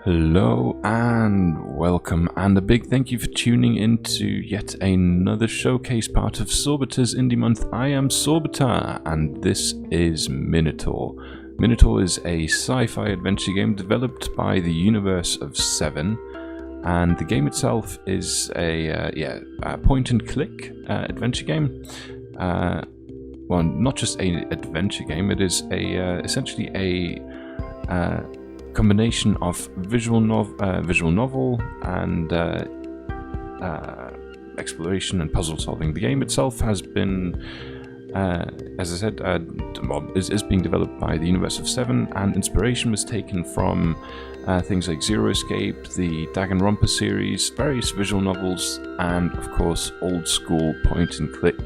Hello and welcome, and a big thank you for tuning into yet another showcase part of Sorbitar's Indie Month. I am Sorbitar, and this is Minotaur. Minotaur is a sci-fi adventure game developed by the universe of Seven, and the game itself is a point-and-click adventure game. Well, not just an adventure game; it is essentially a combination of visual novel and exploration and puzzle solving. The game itself has been, as I said, is being developed by the universe of Seven, and inspiration was taken from things like Zero Escape, the Danganronpa series, various visual novels, and of course old school point and click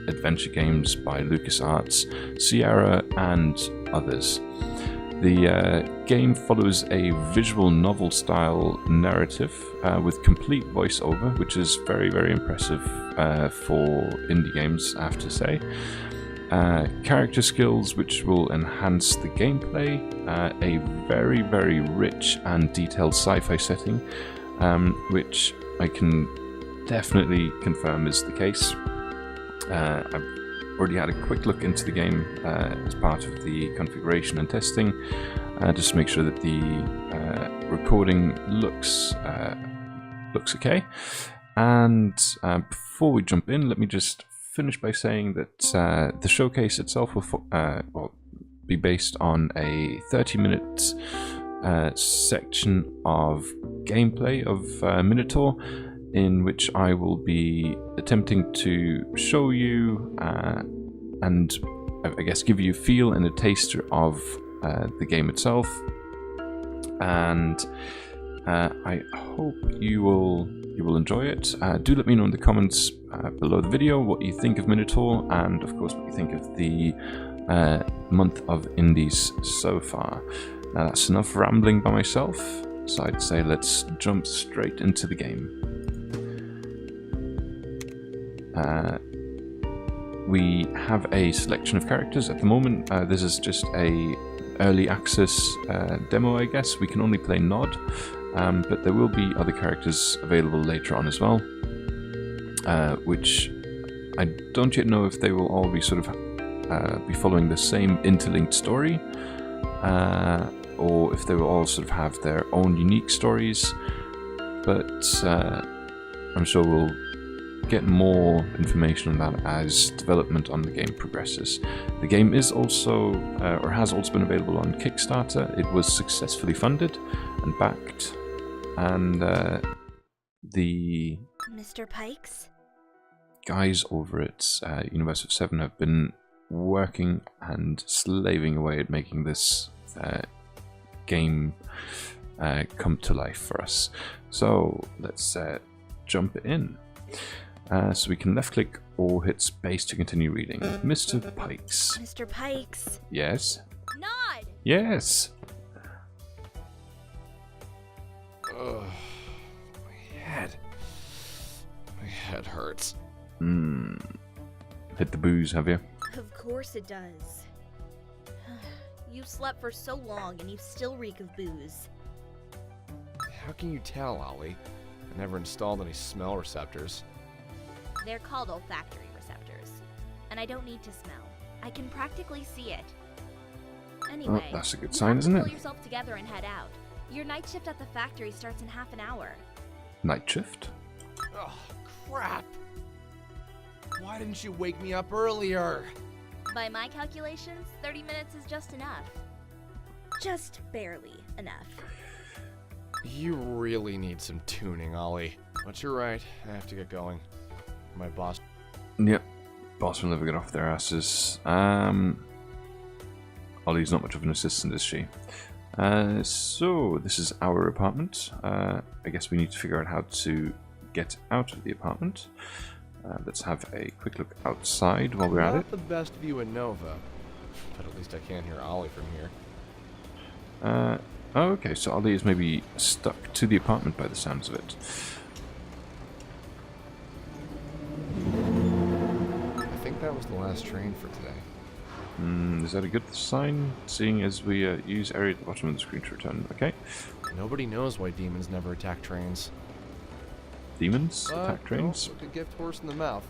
adventure games by LucasArts, Sierra, and others. The game follows a visual novel style narrative with complete voiceover, which is very, very impressive for indie games, I have to say. Character skills which will enhance the gameplay, a very, very rich and detailed sci-fi setting, which I can definitely confirm is the case. I've already had a quick look into the game as part of the configuration and testing, just to make sure that the recording looks okay. And before we jump in, let me just finish by saying that the showcase itself will be based on a 30-minute section of gameplay of Minotaur, in which I will be attempting to show you and I guess give you a feel and a taster of the game itself. And I hope you will enjoy it. Do let me know in the comments below the video what you think of Minotaur, and of course what you think of the month of indies so far. Now that's enough rambling by myself, so I'd say let's jump straight into the game. We have a selection of characters at the moment. This is just a early access demo, I guess. We can only play Nod, but there will be other characters available later on as well, which I don't yet know if they will all be sort of be following the same interlinked story, or if they will all sort of have their own unique stories, but I'm sure we'll get more information on that as development on the game progresses. The game is also, or has also been available on Kickstarter. It was successfully funded and backed, and the Mr. Pikes? guys over at Universe of Seven have been working and slaving away at making this game come to life for us. So let's jump in. So we can left click or hit space to continue reading. Mr. Pikes. Mr. Pikes. Yes. Nod! Yes. Ugh. My head hurts. Hit the booze, have you? Of course it does. You slept for so long and you still reek of booze. How can you tell, Ollie? I never installed any smell receptors. They're called olfactory receptors. And I don't need to smell. I can practically see it. Anyway, Oh, that's a good sign, isn't it? Pull yourself together and head out. Your night shift at the factory starts in half an hour. Night shift? Oh, crap! Why didn't you wake me up earlier? By my calculations, 30 minutes is just enough. Just barely enough. You really need some tuning, Ollie. But you're right, I have to get going. My boss... Yep. Boss will never get off their asses. Ollie's not much of an assistant, is she? So, this is our apartment. I guess we need to figure out how to get out of the apartment. Let's have a quick look outside while we're at it. Not the best view in Nova, but at least I can't hear Ollie from here. Oh, okay, so Ollie is maybe stuck to the apartment by the sounds of it. I think that was the last train for today. Is that a good sign? Seeing as we use area at the bottom of the screen to return. Okay. Nobody knows why demons never attack trains. Demons attack trains? No, look a gift horse in the mouth.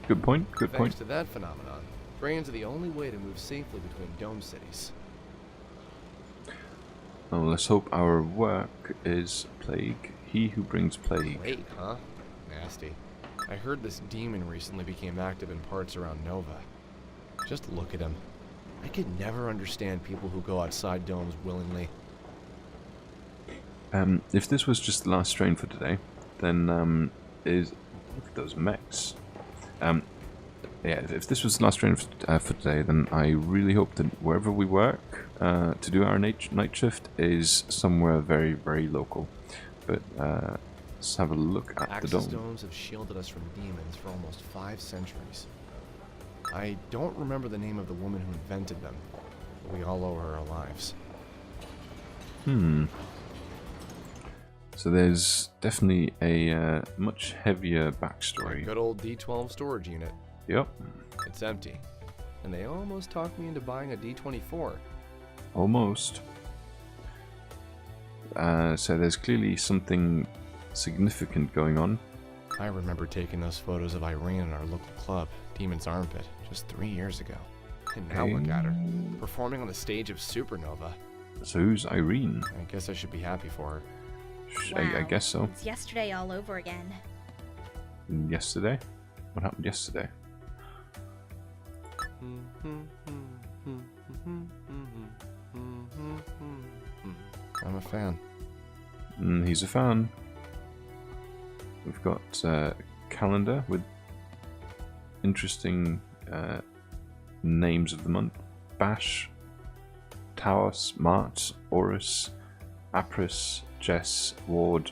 Good point, good Thanks point. to that phenomenon, trains are the only way to move safely between dome cities. Oh, let's hope our work is plague. He who brings plague. Wait, huh? Nasty. I heard this demon recently became active in parts around Nova. Just look at him. I could never understand people who go outside domes willingly. If this was just the last train for today, then look at those mechs. Yeah, if this was the last train for today, then I really hope that wherever we work to do our night shift is somewhere very, very local. But let's have a look at the Axis dome. domes have shielded us from demons for almost 5 centuries. I don't remember the name of the woman who invented them, but we all owe her our lives. So there's definitely a much heavier A backstory. good old D12 storage unit. Yep, It's empty. And they almost talked me into buying a D24. almost. So there's clearly something significant going on. I remember taking those photos of Irene in our local club, Demon's Armpit, just 3 years ago. And now look at her, performing on the stage of Supernova. So who's Irene? I guess I should be happy for her. I guess so. It's yesterday all over again. Yesterday? What happened yesterday? I'm a fan. He's a fan. We've got a calendar with interesting names of the month. Bash, Taos, Mart, Horus, Apris, Jess, Ward,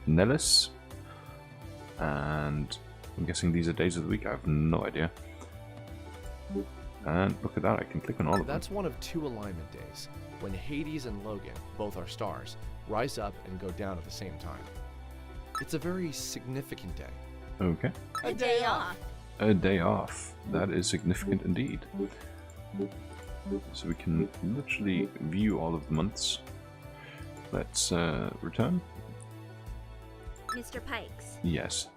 Nellis. And I'm guessing these are days of the week. I have no idea. And look at that, I can click on all of them. That's one of 2 alignment days, when Hades and Logan, both our stars, rise up and go down at the same time. It's a very significant day. Okay. A day off. A day off. That is significant indeed. So we can literally view all of the months. Let's return. Mr. Pikes, Yes.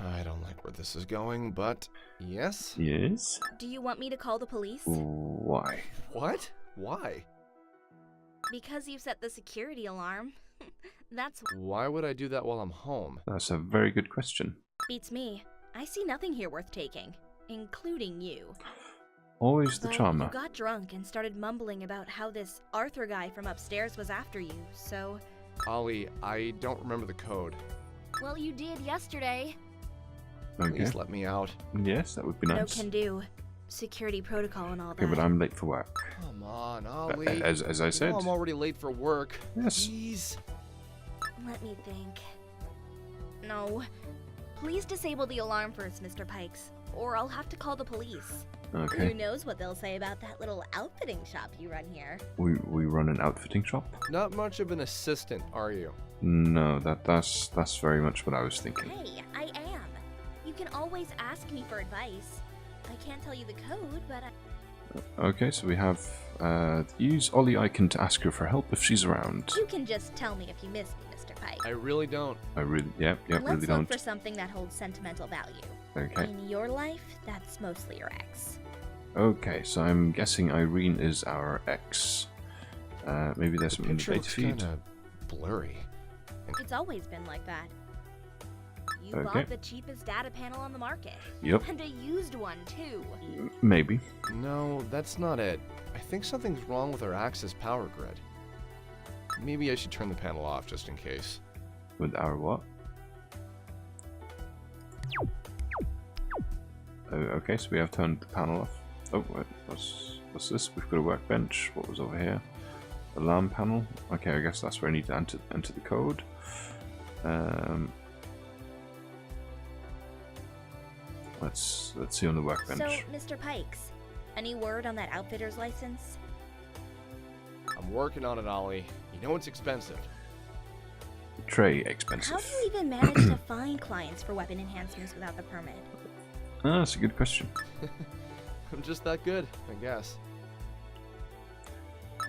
I don't like where this is going, but yes? Yes? do you want me to call the police? Why? What? Why? Because you set the security alarm. That's Why would I do that while I'm home? That's a very good question. beats me. I see nothing here worth taking, including you. Always the Well, charmer. you got drunk and started mumbling about how this Arthur guy from upstairs was after you, so... Ollie, I don't remember the code. Well, you did yesterday. Okay. Please let me out. Yes, that would be No nice. can do. Security protocol and all that. Okay, but I'm late for work. Come on, Ollie. As I said. You know I'm already late for work. Yes. Please. Let me think. No. Please disable the alarm first, Mr. Pikes, or I'll have to call the police. Okay. Who knows what they'll say about that little outfitting shop you run here. We run an outfitting shop? Not much of an assistant, are you? No, that's very much what I was thinking. Hey, I am. You can always ask me for advice. I can't tell you the code, but Okay, so we have use Ollie icon to ask her for help if she's around. you can just tell me if you miss me, Mr. Pike. I really don't. I really, Let's really look don't. for something that holds sentimental value. Okay. In your life, that's mostly your ex. Okay, so I'm guessing Irene is our ex. Maybe there's something in the Picture data looks feed. kinda blurry. It's always been like that. You Okay. bought the cheapest data panel on the market. Yep, And a used one, too. maybe. No, that's not it. I think something's wrong with our Axis power grid. Maybe I should turn the panel off just in case. With our what? Okay, so we have turned the panel off. Oh, wait, what's this? We've got a workbench. What was over here? Alarm panel. Okay, I guess that's where I need to enter the code. Let's see on the workbench. So, Mr. Pikes, any word on that outfitter's license? I'm working on it, Ollie. You know it's expensive. Tray expensive. How do you even manage to find clients for weapon enhancements without the permit? Ah, that's a good question. I'm just that good, I guess.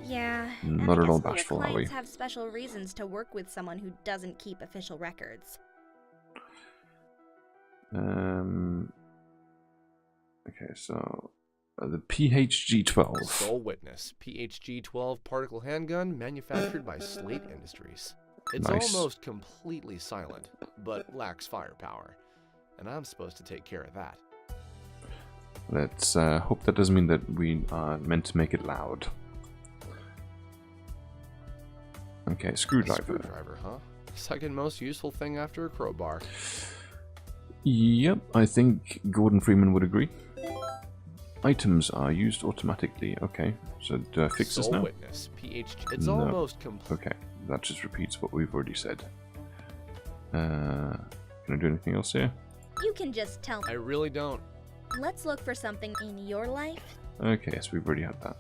Yeah, Not and at all I guess bashful, your are we? clients have special reasons to work with someone who doesn't keep official records. Okay, so the PHG-12. Sole witness, PHG-12 particle handgun manufactured by Slate Industries. It's Nice. almost completely silent, but lacks firepower. And I'm supposed to take care of that. Let's hope that doesn't mean that we are meant to make it loud. Okay, A screwdriver. screwdriver, huh? Second most useful thing after a crowbar. Yep, I think Gordon Freeman would agree. Items are used automatically. Okay, so do I fix this Sole now? witness, PHG. It's No. almost complete. Okay, that just repeats what we've already said. Can I do anything else here? You can just tell me. I really don't. Let's look for something in your life. Okay, yes, we've already had that.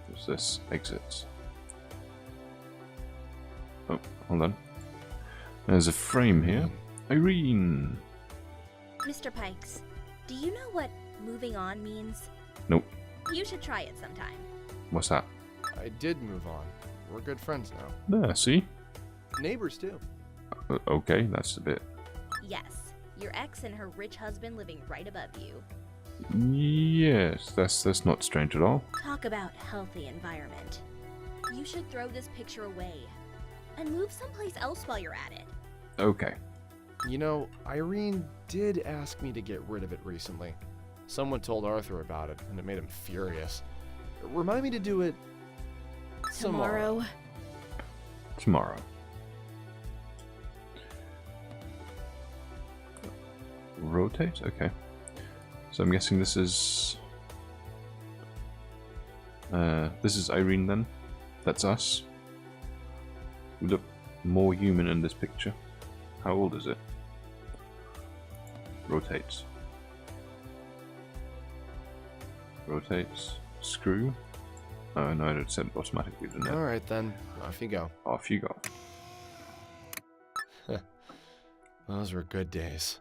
What's this? Exits. Oh, hold on. There's a frame here. Irene! Mr. Pikes, do you know what moving on means? Nope. You should try it sometime. What's that? I did move on. We're good friends now. There, see? Neighbors, too. Okay, that's a bit... Yes, your ex and her rich husband living right above you. Yes, that's not strange at all. Talk about healthy environment. You should throw this picture away and move someplace else while you're at it. Okay. You know, Irene did ask me to get rid of it recently. Someone told Arthur about it, and it made him furious. Remind me to do it Tomorrow. Tomorrow. Rotate? Okay. So I'm guessing this is Irene then. That's us. We look more human in this picture. How old is it? Rotates. Rotates. Screw. Oh no, it said automatically, didn't it? Alright then, off you go. Off you go. Those were good days.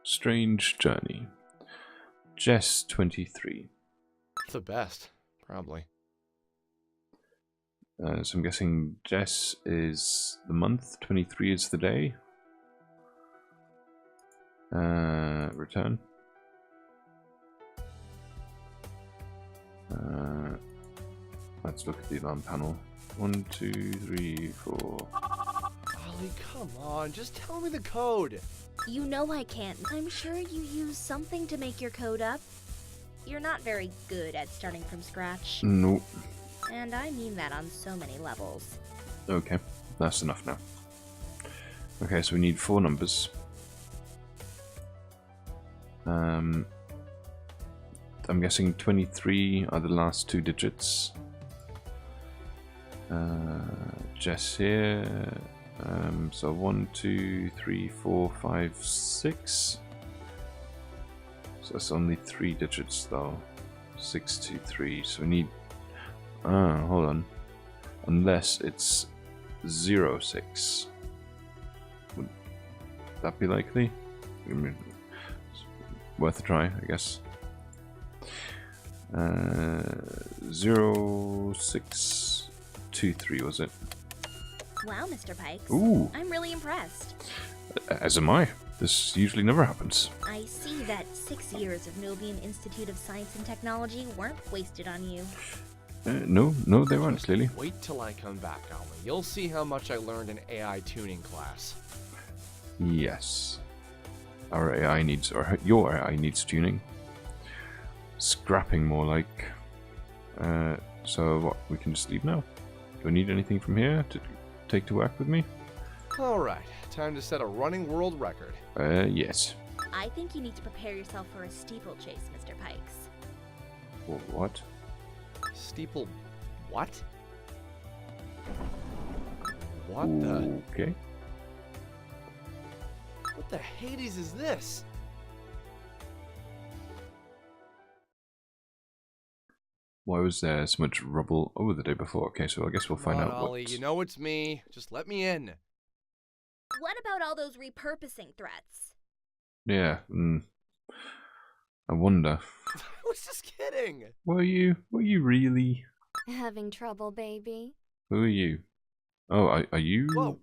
Strange journey. Jess 23. The best, probably. So I'm guessing Jess is the month, 23 is the day. Return. Let's look at the alarm panel. 1, 2, 3, 4. Ollie, come on, just tell me the code. You know I can't. I'm sure you use something to make your code up. You're not very good at starting from scratch. Nope. And I mean that on so many levels. Okay, that's enough now. Okay, so we need 4 numbers. I'm guessing 23 are the last 2 digits. Jess here. So 1, 2, 3, 4, 5, 6. So that's only 3 digits though. 6, 2, 3. So we need. Hold on. Unless it's 0, 6. Would that be likely? I mean, it's worth a try, I guess. 0, 6, 2, 3 was it? Wow, Mr. Pikes. Ooh, I'm really impressed. as am I. This usually never happens. I see that 6 years of Novian Institute of Science and Technology weren't wasted on you. No, they weren't, clearly. Wait till I come back, Ollie. You'll see how much I learned in AI tuning class. Yes. Our AI needs, or your AI needs tuning. Scrapping more like. So what, we can just leave now? Do I need anything from here to take to work with me? Alright, time to set a running world record. Yes. I think you need to prepare yourself for a steeplechase, Mr. Pikes. What? Steeple... what? What the... Okay. what the Hades is this? Why was there so much rubble over the day before? Okay, so I guess we'll find Come on, out Ollie, what... you know it's me. Just let me in. What about all those repurposing threats? Yeah, I wonder. I was just kidding. Were you really? Having trouble, baby? Who are you? Oh, are you? Whoa.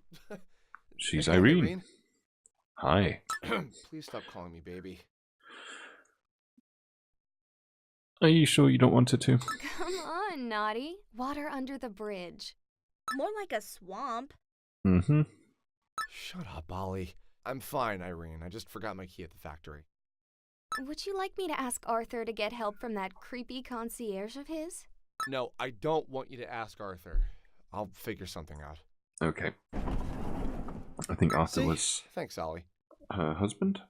She's Hey, Irene. Hi. Please stop calling me baby. Are you sure you don't want her to? Come on, naughty. Water under the bridge. More like a swamp. Mm-hmm. Shut up, Ollie. I'm fine, Irene. I just forgot my key at the factory. Would you like me to ask Arthur to get help from that creepy concierge of his? No, I don't want you to ask Arthur. I'll figure something out. Okay. I think Arthur See? was Thanks, Ollie. her husband.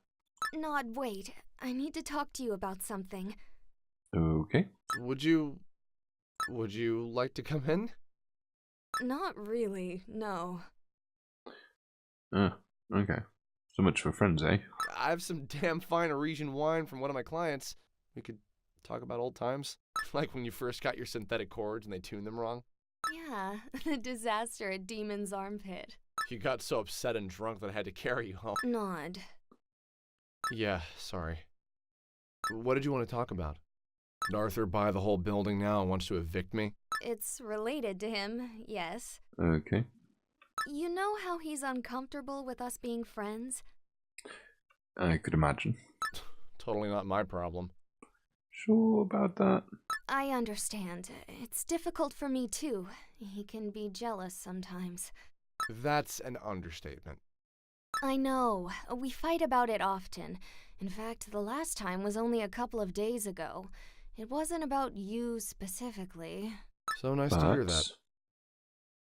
Nod, wait. I need to talk to you about something. Okay. Would you like to come in? Not really, no. Okay. So much for friends, eh? I have some damn fine Arisian wine from one of my clients. We could talk about old times. Like when you first got your synthetic chords and they tuned them wrong. Yeah, the disaster at Demon's Armpit. You got so upset and drunk that I had to carry you home. Nod. Yeah, sorry. What did you want to talk about? Did Arthur buy the whole building now and wants to evict me? It's related to him, yes. Okay. You know how he's uncomfortable with us being friends? I could imagine. Totally not my problem. Sure about that? I understand. It's difficult for me too. He can be jealous sometimes. That's an understatement. I know. We fight about it often. In fact, the last time was only a couple of days ago. It wasn't about you specifically. So nice to hear that.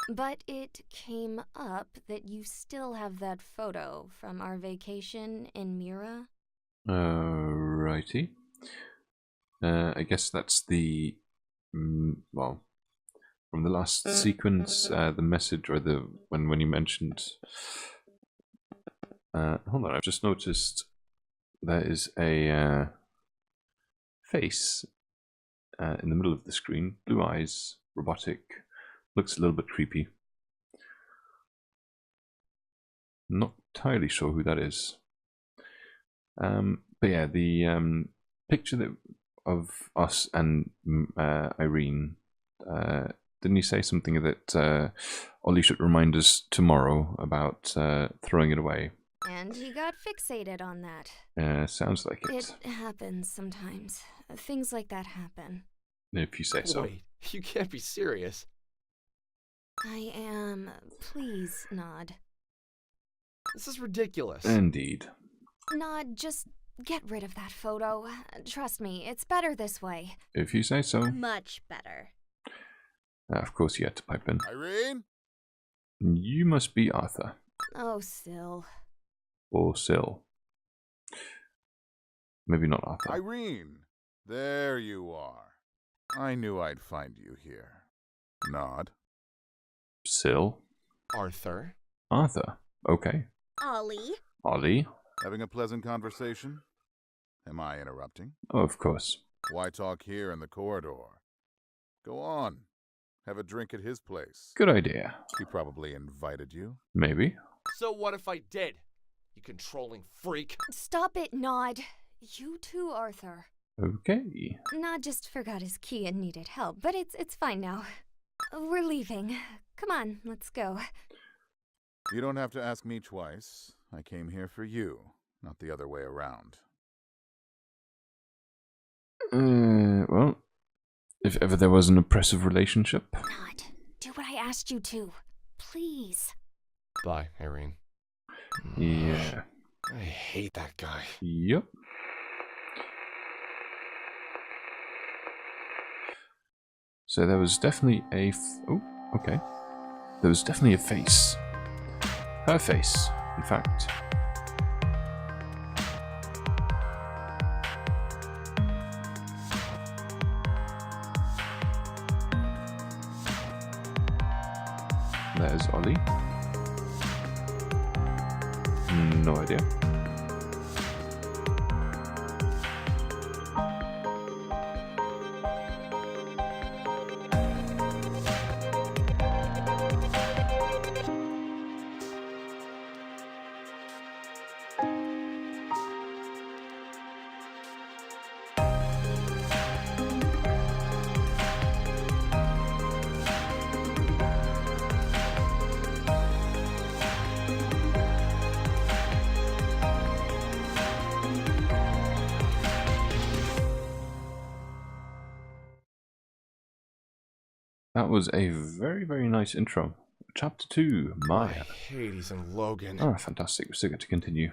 But it came up that you still have that photo from our vacation in Mira. Righty. I guess that's the well, from the last sequence, the message or the when you mentioned. Hold on, I've just noticed there is a face in the middle of the screen. Blue eyes, robotic, looks a little bit creepy. Not entirely sure who that is. But yeah, the picture of us and Irene. Didn't you say something that Ollie should remind us tomorrow about throwing it away? And he got fixated on that. Sounds like it. It happens sometimes. Things like that happen. If you say so. Wait, you can't be serious. I am. Please, Nod. This is ridiculous. Indeed. Nod, just get rid of that photo. Trust me, it's better this way. If you say so. Much better. Of course you had to pipe in. Irene? You must be Arthur. Oh, Syl. Or Syl. Maybe not Arthur. Irene! There you are. I knew I'd find you here. Nod. Syl. Arthur? Arthur. Okay. Ollie? Ollie. Having a pleasant conversation? Am I interrupting? Oh, of course. Why talk here in the corridor? Go on. Have a drink at his place. Good idea. He probably invited you. Maybe. So what if I did? You controlling freak. Stop it, Nod. You too, Arthur. Okay. Nod just forgot his key and needed help, but it's fine now. We're leaving. Come on, let's go. You don't have to ask me twice. I came here for you, not the other way around. Well, if ever there was an oppressive relationship. Nod, do what I asked you to. Please. Bye, Irene. Yeah. I hate that guy. Yep. So there was definitely a oh, okay. There was definitely a face. Her face, in fact. There's Ollie. No idea. That was a very, very nice intro. Chapter 2, Maya. Hades and Logan. Oh, fantastic. We still get to continue.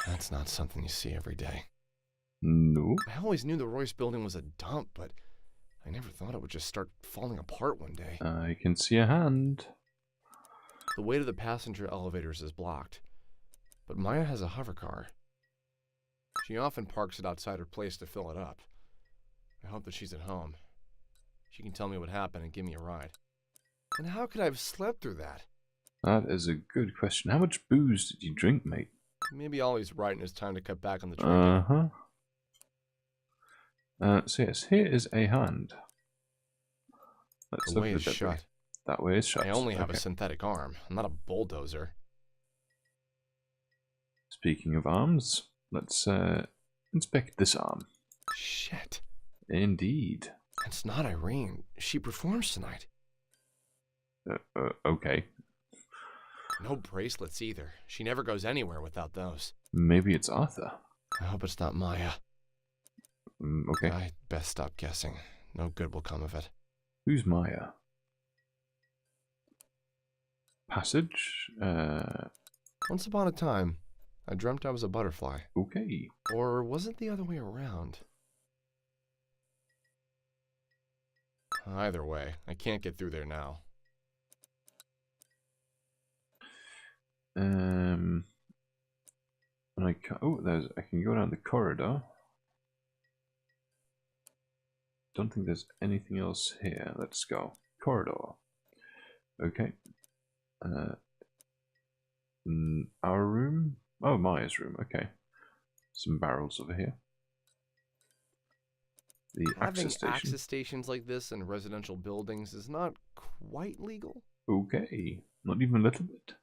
That's not something you see every day. No. I always knew the Royce building was a dump, but I never thought it would just start falling apart one day. I can see a hand. The way to the passenger elevators is blocked, but Maya has a hover car. She often parks it outside her place to fill it up. I hope that she's at home. She can tell me what happened and give me a ride. And how could I have slept through that? That is a good question. How much booze did you drink, mate? Maybe Ollie's right and it's time to cut back on the drinking. So yes, here is a hand. Let's The look way at is the debris. shut. That way is shut. I only have a Okay. synthetic arm. I'm not a bulldozer. Speaking of arms, let's inspect this arm. Shit. Indeed. It's not Irene. She performs tonight. Okay. No bracelets either. She never goes anywhere without those. Maybe it's Arthur. I hope it's not Maya. Okay. I best stop guessing. No good will come of it. Who's Maya? Passage? Once upon a time, I dreamt I was a butterfly. Okay. Or was it the other way around? Either way, I can't get through there now. And I can, I can go down the corridor. Don't think there's anything else here. Let's go. Corridor. Okay. Our room? Oh, Maya's room. Okay. Some barrels over here. The Having access station. access stations like this in residential buildings is not quite legal, Okay. Not even a little bit.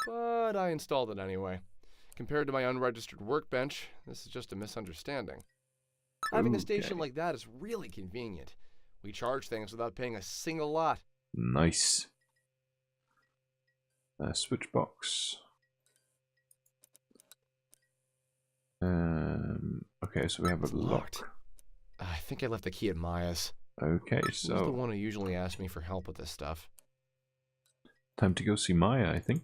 but I installed it anyway. Compared to my unregistered workbench, this is just a misunderstanding. Having a station Okay. like that is really convenient. We charge things without paying a single lot. Nice. Switch box. Okay, so we have It's a locked. lock. I think I left the key at Maya's. Okay, She's the so one who usually asks me for help with this stuff. time to go see Maya, I think.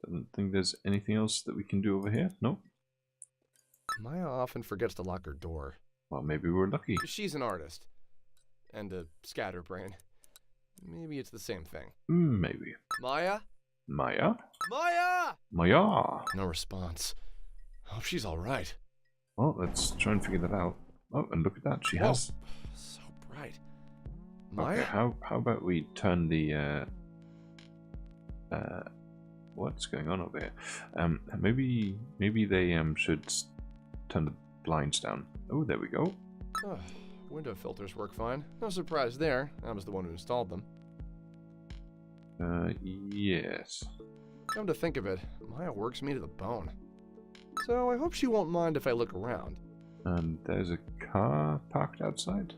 Don't think there's anything else that we can do over here. Nope. Maya often forgets to lock her door. Well, maybe we're lucky. She's an artist. And a scatterbrain. Maybe it's the same thing. Maybe. Maya? Maya? Maya! Maya! No response. Hope she's alright. Well, let's try and figure that out. Oh, and look at that. She has... So bright. Maya? Okay, how about we turn the... what's going on over here? Maybe they should turn the blinds down. Oh, there we go. Oh, window filters work fine. No surprise there. I was the one who installed them. Yes. Come to think of it, Maya works me to the bone. So I hope she won't mind if I look around. And there's a car parked outside.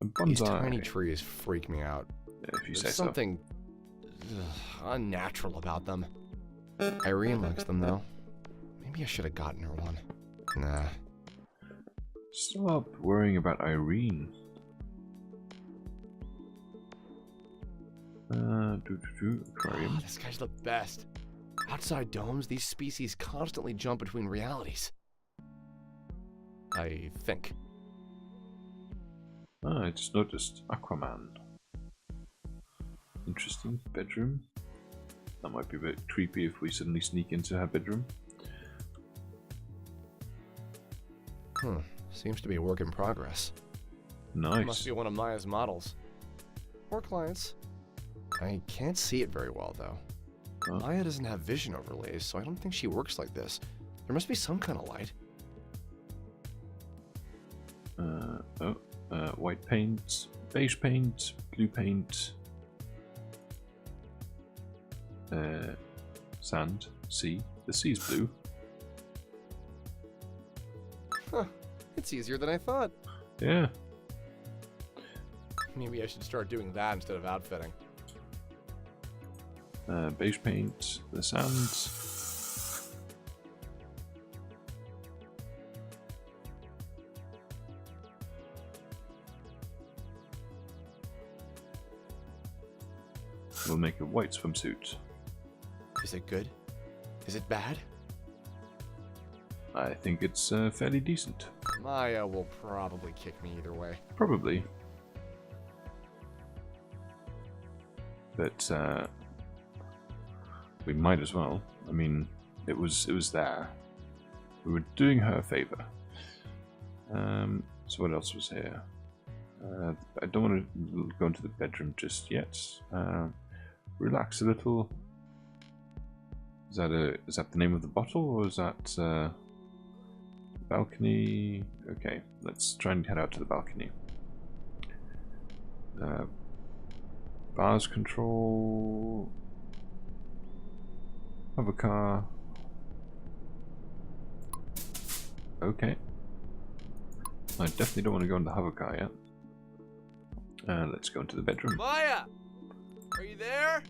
A These bonsai. tiny trees freak me out. If you say There's so. something unnatural about them. Irene likes them though. Maybe I should have gotten her one. Nah. Stop worrying about Irene. Aquarium. Oh, this guy's the best. Outside domes, these species constantly jump between realities. I think. I just noticed Aquaman. Interesting. Bedroom. That might be a bit creepy if we suddenly sneak into her bedroom. Seems to be a work in progress. Nice. Must be one of Maya's models. Or clients. I can't see it very well, though. Oh. Maya doesn't have vision overlays, so I don't think she works like this. There must be some kind of light. White paint, beige paint, blue paint, sand, sea. The sea's blue. Huh. It's easier than I thought. Yeah. Maybe I should start doing that instead of outfitting. Beige paint, the sand. We'll make a white swimsuit. Is it good? Is it bad? I think it's fairly decent. Maya will probably kick me either way. Probably. But we might as well. I mean, it was there. We were doing her a favor. So what else was here? I don't want to go into the bedroom just yet. Relax a little. Is that the name of the bottle, or is that balcony? Okay, let's try and head out to the balcony. Bars control. Have a car. Okay. I definitely don't want to go in the hover car yet. Let's go into the bedroom. Maya! Are you there?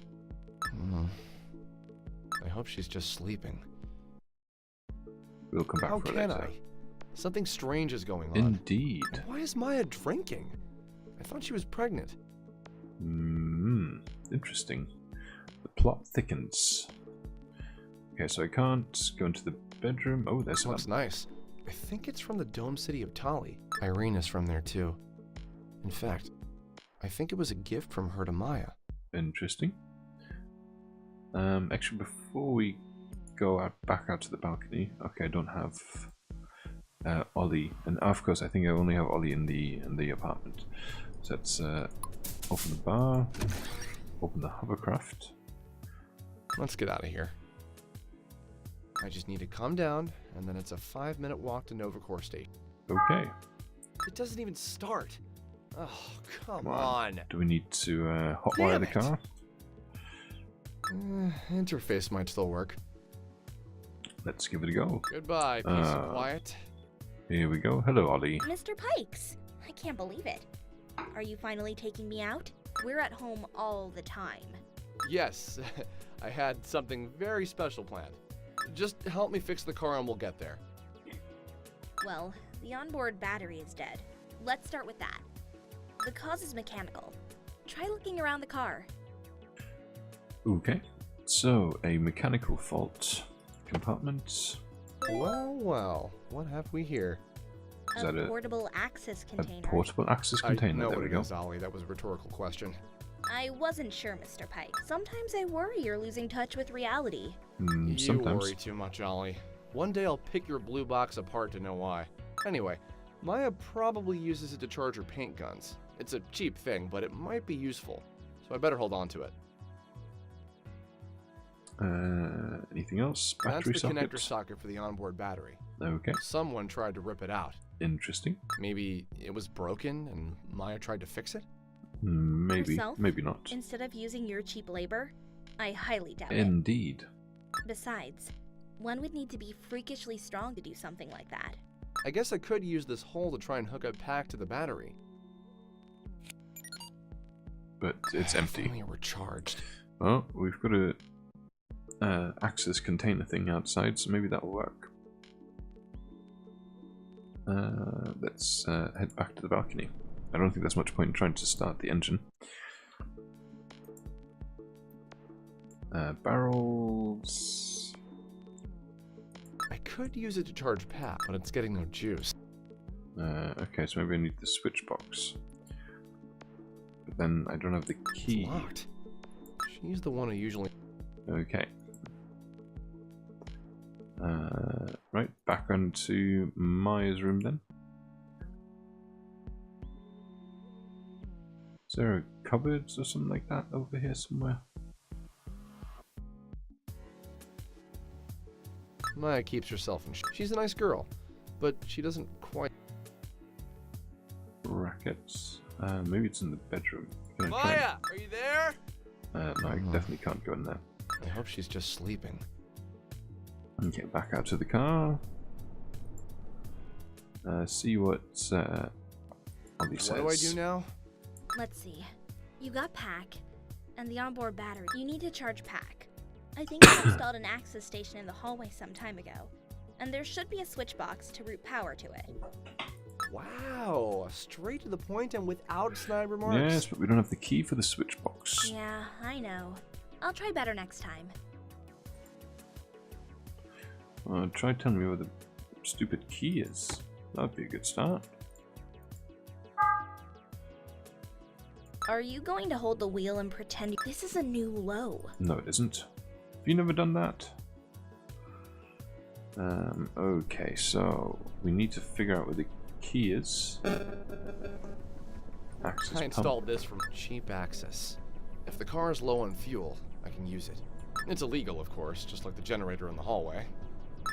I hope she's just sleeping. We'll come back How for it can later. I? Something strange is going on. Indeed. Why is Maya drinking? I thought she was pregnant. Interesting. The plot thickens. Okay, so I can't go into the bedroom. Oh, there's This looks nice. I think it's from the Dome City of Tali. Irene is from there too. In fact, I think it was a gift from her to Maya. Interesting. Actually, before we go back out to the balcony, okay, I don't have Ollie, and of course, I think I only have Ollie in the apartment. So let's open the bar, open the hovercraft. Let's get out of here. I just need to calm down, and then it's a 5-minute walk to Novacore State. Okay. It doesn't even start. Oh, come Come on. Do we need to hotwire Damn the it. car? Interface might still work. Let's give it a go. Goodbye, peace and quiet. Here we go. Hello, Ollie. Mr. Pikes! I can't believe it. Are you finally taking me out? We're at home all the time. Yes, I had something very special planned. Just help me fix the car and we'll get there. Well, the onboard battery is dead. Let's start with that. The cause is mechanical. Try looking around the car. Okay. So, a mechanical fault. Compartment. Well, well, what have we here? Is that A a- portable access A container. portable access I container. know There what we it go. is, Ollie. That was a rhetorical question. I wasn't sure, Mr. Pike. Sometimes I worry you're losing touch with reality. You Sometimes. worry too much, Ollie. One day I'll pick your blue box apart to know why. Anyway, Maya probably uses it to charge her paint guns. It's a cheap thing, but it might be useful. So I better hold on to it. Anything else? That's Battery the socket. connector socket for the onboard battery. Okay. Someone tried to rip it out. Interesting. Maybe it was broken and Maya tried to fix it? Maybe. Herself? Maybe not. Instead of using your cheap labor, I highly doubt it. Indeed. Besides, one would need to be freakishly strong to do something like that. I guess I could use this hole to try and hook a pack to the battery. But it's If empty. only it were charged. Well, we've got a access container thing outside, so maybe that'll work. Let's head back to the balcony. I don't think there's much point in trying to start the engine. Barrels. I could use it to charge Pat, but it's getting no juice. Okay, so maybe I need the switch box. But then I don't have the It's key. locked. She's the one who usually... Okay. Right, back onto Maya's room then. Is there a cupboard or something like that over here somewhere? Maya keeps herself in She's a nice girl, but she doesn't quite... Rackets. Maybe it's in the bedroom. Can I try Maya! Are you there? no, I definitely can't go in there. I hope she's just sleeping. And get back out to the car. See what Ollie says. What do I do now? Let's see. You got Pack, and the onboard battery. You need to charge Pack. I think I installed an access station in the hallway some time ago, and there should be a switch box to route power to it. Wow, straight to the point and without snide remarks. Yes, but we don't have the key for the switch box. Yeah, I know. I'll try better next time. Try telling me where the stupid key is. That'd be a good start. Are you going to hold the wheel and pretend this is a new low? No, it isn't. Have you never done that? Okay, so we need to figure out where the key is. Access I pump. installed this from cheap access. If the car is low on fuel, I can use it. It's illegal, of course, just like the generator in the hallway.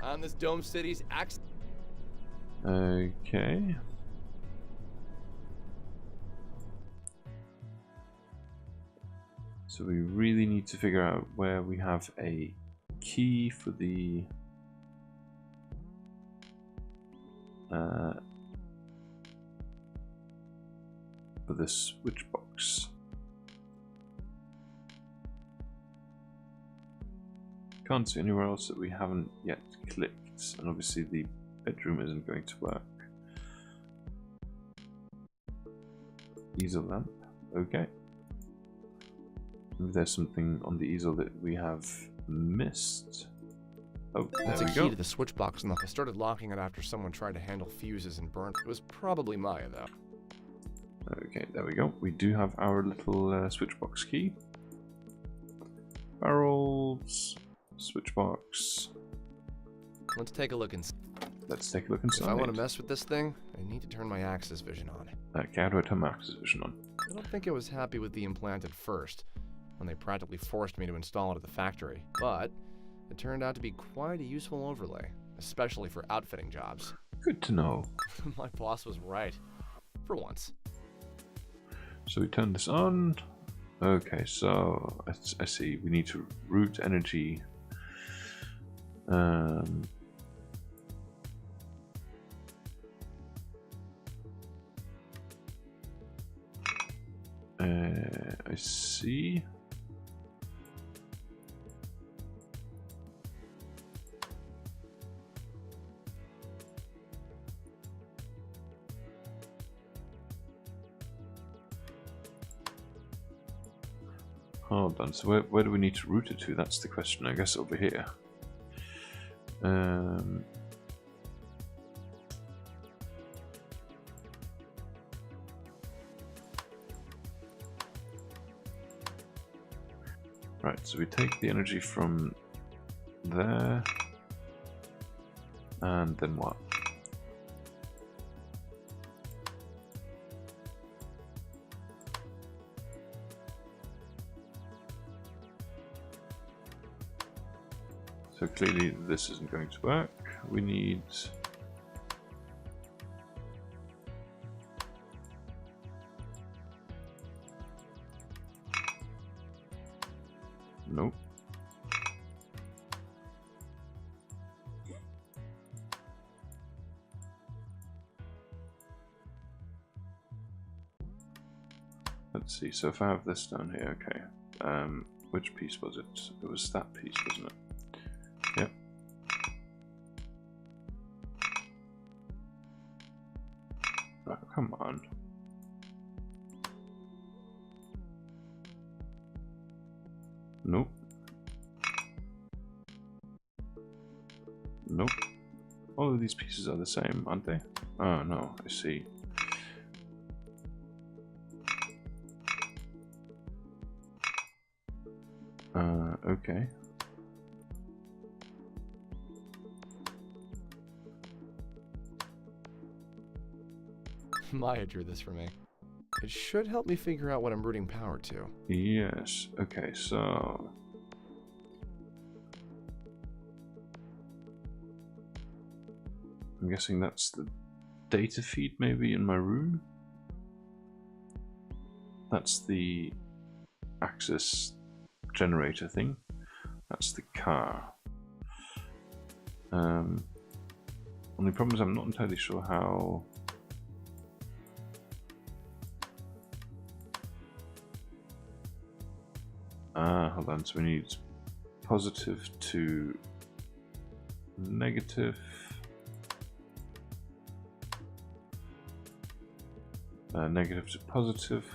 On this Dome City's access. Okay. So we really need to figure out where we have a key for the switch box. Can't see anywhere else that we haven't yet clicked, and obviously the bedroom isn't going to work. Easel lamp, okay. Maybe there's something on the easel that we have missed. Oh, That's there a we key go. to the switch box, and I started locking it after someone tried to handle fuses and burn. It was probably Maya, though. Okay, there we go. We do have our little switch box key. Barrels, switch box. Let's take a look inside. Let's take a look If inside. I want to mess with this thing, I need to turn my access vision on. Okay, how do I turn my access vision on? I don't think I was happy with the implant at first, when they practically forced me to install it at the factory, but it turned out to be quite a useful overlay, especially for outfitting jobs. Good to know. My boss was right. For once. So we turn this on. Okay, so I see. We need to route energy. I see. Hold on, so where do we need to route it to? That's the question, I guess, over here. Right, so we take the energy from there, and then what? So clearly this isn't going to work. We need... Nope. Let's see, so if I have this down here, okay. Which piece was it? It was that piece, wasn't it? Yep. Oh, come on. Nope. Nope. All of these pieces are the same, aren't they? Oh no, I see. Okay. Maya drew this for me. It should help me figure out what I'm routing power to. Yes, okay, so... I'm guessing that's the data feed maybe in my room? That's the access generator thing. That's the car. Only problem is I'm not entirely sure how... Hold on, so we need positive to negative. Negative to positive.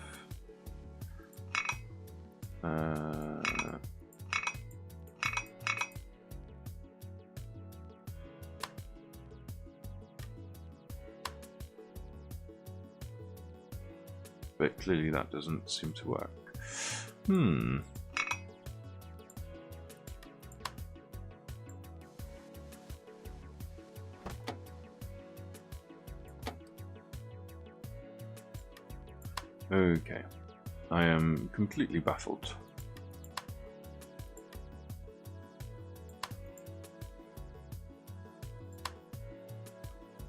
But clearly that doesn't seem to work. Okay. I am completely baffled.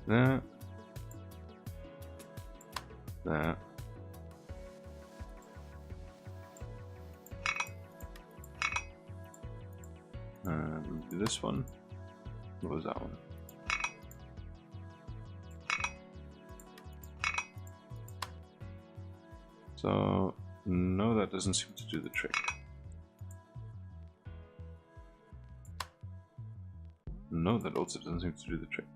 There. There. This one. What was that one? So, no, that doesn't seem to do the trick. No, that also doesn't seem to do the trick.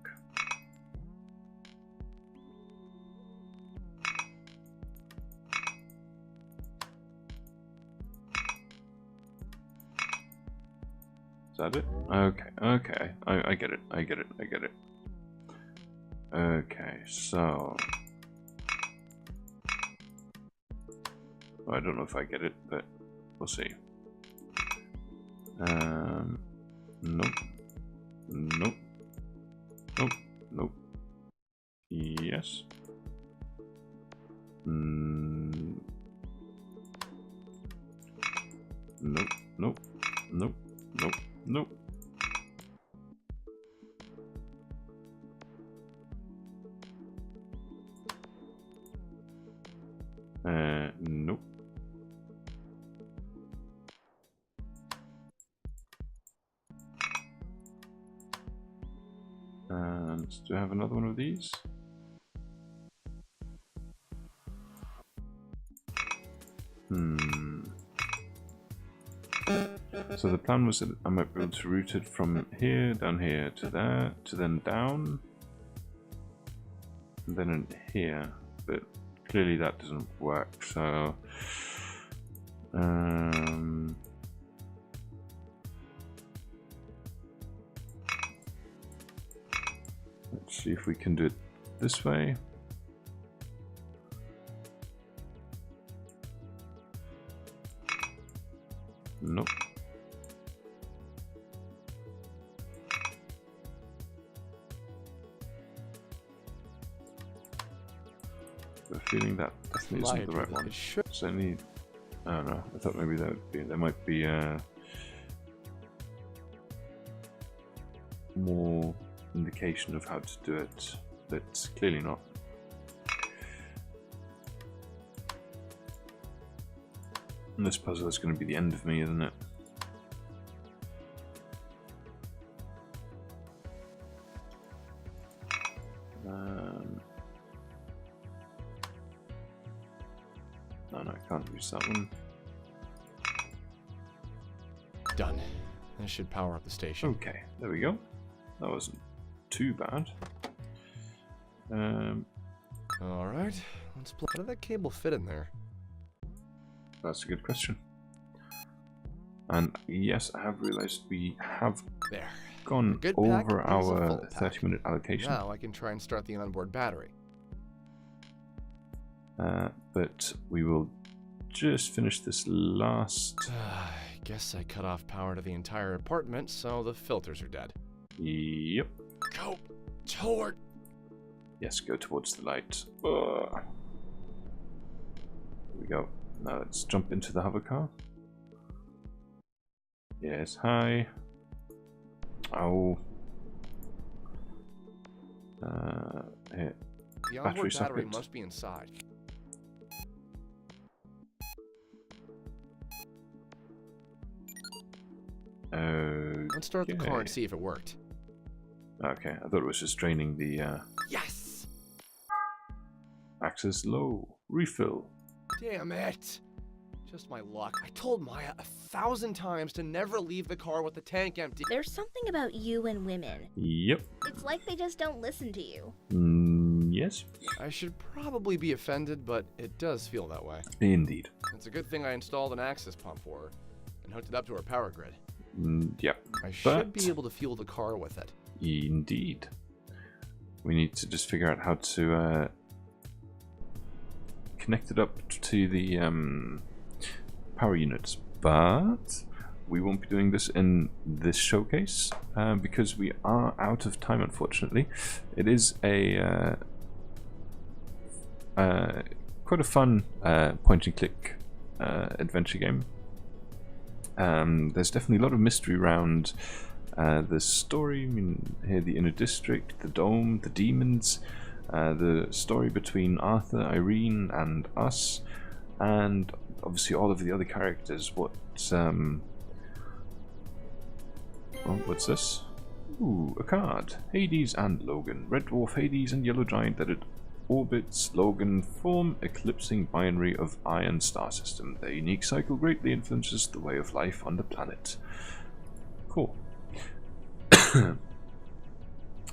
Is that it? Okay, okay. I get it. I get it. I get it. Okay, so... I don't know if I get it, but we'll see. Nope. Nope. Nope. Nope. Yes. Nope. Nope. Nope. Nope. Nope. Nope. And do I have another one of these? So the plan was that I might be able to route it from here, down here, to there, to then down, and then in here, but clearly that doesn't work, so... let's see if we can do it this way. Nope. I have a feeling that definitely isn't the right one. So I need... I don't know. I thought maybe that would be... There might be more indication of how to do it, but clearly not. And this puzzle is going to be the end of me, isn't it? No, I can't use that one. Done. This should power up the station. Okay, there we go. That wasn't too bad. Alright, let's play. How did that cable fit in there? That's a good question. And yes, I have realized we have gone over our 30-minute allocation. Now I can try and start the onboard battery. But we will just finish this last... I guess I cut off power to the entire apartment, so the filters are dead. Yep. Go toward... Yes, go towards the light. Here we go. Now let's jump into the hover car. Yes, hi. Ow. Here. The onboard battery must be inside. Let's start the car and see if it worked. Okay, I thought it was just draining the... Yes! Access low. Refill. Damn it! Just my luck. I told Maya 1,000 times to never leave the car with the tank empty. There's something about you and women. Yep. It's like they just don't listen to you. Yes? I should probably be offended, but it does feel that way. Indeed. It's a good thing I installed an access pump for her and hooked it up to her power grid. Yep. I should be able to fuel the car with it. Indeed. We need to just figure out how to connect it up to the power units. But we won't be doing this in this showcase because we are out of time, unfortunately. It is a quite a fun point-and-click adventure game. There's definitely a lot of mystery around the story. I mean, here the inner district, the dome, the demons, the story between Arthur, Irene, and us, and obviously all of the other characters. What's this? Ooh, a card. Hades and Logan. Red dwarf Hades and yellow giant that it orbits Logan form eclipsing binary of iron star system. Their unique cycle greatly influences the way of life on the planet. Cool. So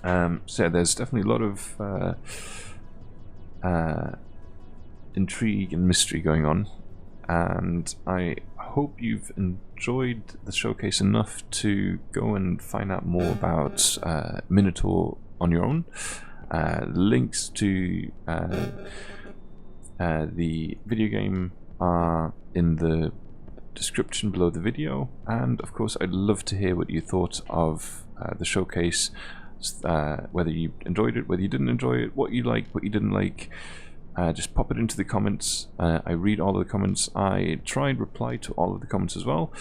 yeah, there's definitely a lot of intrigue and mystery going on, and I hope you've enjoyed the showcase enough to go and find out more about Minotaur on your own. Links to the video game are in the description below the video, and of course I'd love to hear what you thought of the showcase, whether you enjoyed it, whether you didn't enjoy it, what you liked, what you didn't like. Just pop it into the comments. I read all of the comments. I try and reply to all of the comments as well.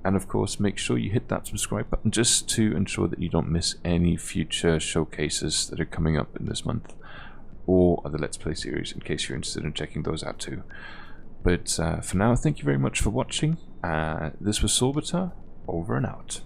And of course, make sure you hit that subscribe button just to ensure that you don't miss any future showcases that are coming up in this month, or other Let's Play series, in case you're interested in checking those out too. But for now, thank you very much for watching. This was Sorbitar, over and out.